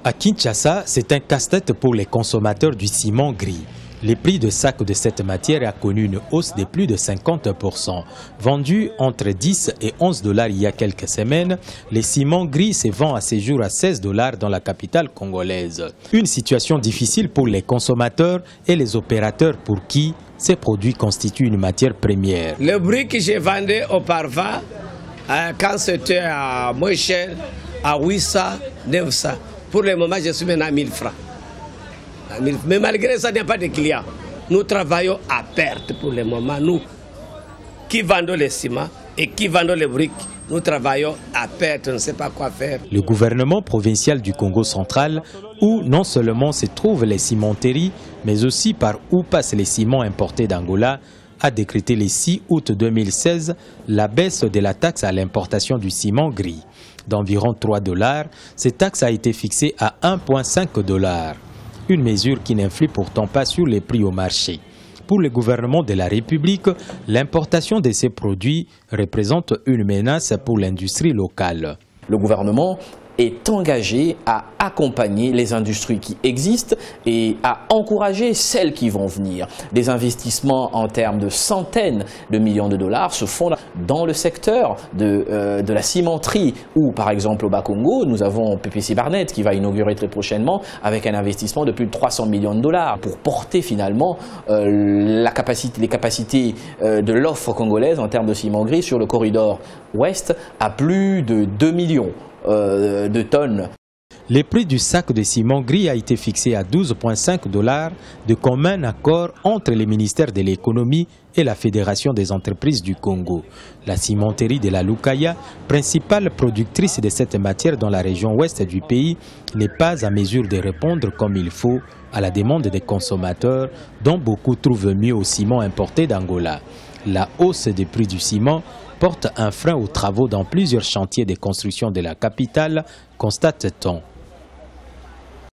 À Kinshasa, c'est un casse-tête pour les consommateurs du ciment gris. Le prix de sac de cette matière a connu une hausse de plus de 50%. Vendu entre 10 et 11 $ il y a quelques semaines, le ciment gris se vend à ce jour à 16 $ dans la capitale congolaise. Une situation difficile pour les consommateurs et les opérateurs pour qui ces produits constituent une matière première. Le brick que j'ai vendu auparavant, quand c'était à moins cher, à 800, 900. Pour le moment, je suis maintenant à 1000 francs. Mais malgré ça, il n'y a pas de clients. Nous travaillons à perte pour le moment. Nous qui vendons le ciment et qui vendons les briques, nous travaillons à perte. On ne sait pas quoi faire. Le gouvernement provincial du Congo central, où non seulement se trouvent les cimenteries, mais aussi par où passent les ciments importés d'Angola, a décrété le 6 août 2016 la baisse de la taxe à l'importation du ciment gris. D'environ 3 $, cette taxe a été fixée à 1,5 $. Une mesure qui n'influe pourtant pas sur les prix au marché. Pour le gouvernement de la République, l'importation de ces produits représente une menace pour l'industrie locale. Le gouvernement est engagé à accompagner les industries qui existent et à encourager celles qui vont venir. Des investissements en termes de centaines de millions de dollars se font dans le secteur de la cimenterie où, par exemple, au Bas-Congo, nous avons PPC Barnett qui va inaugurer très prochainement avec un investissement de plus de 300 millions de dollars pour porter finalement les capacités de l'offre congolaise en termes de ciment gris sur le corridor ouest à plus de 2 millions de tonnes. Le prix du sac de ciment gris a été fixé à 12,5 $ de commun accord entre le ministère de l'économie et la Fédération des entreprises du Congo. La cimenterie de la Lukaya, principale productrice de cette matière dans la région ouest du pays, n'est pas à mesure de répondre comme il faut à la demande des consommateurs, dont beaucoup trouvent mieux au ciment importé d'Angola. La hausse des prix du ciment porte un frein aux travaux dans plusieurs chantiers de construction de la capitale, constate-t-on.